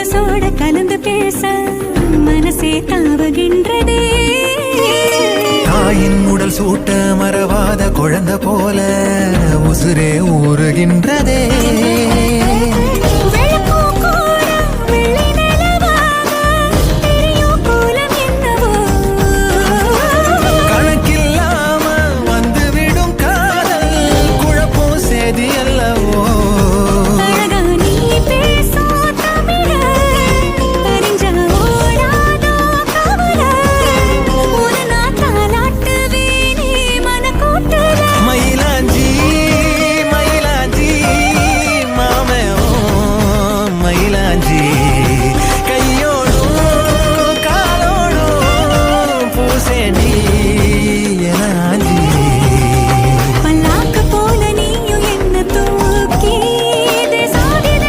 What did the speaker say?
மனசோட கலந்து பேச மனசே தாவுகின்றதே. தாயின் உடல் சூட்ட மறவாத குழந்தை போல உசுரே ஊறுகின்றதே.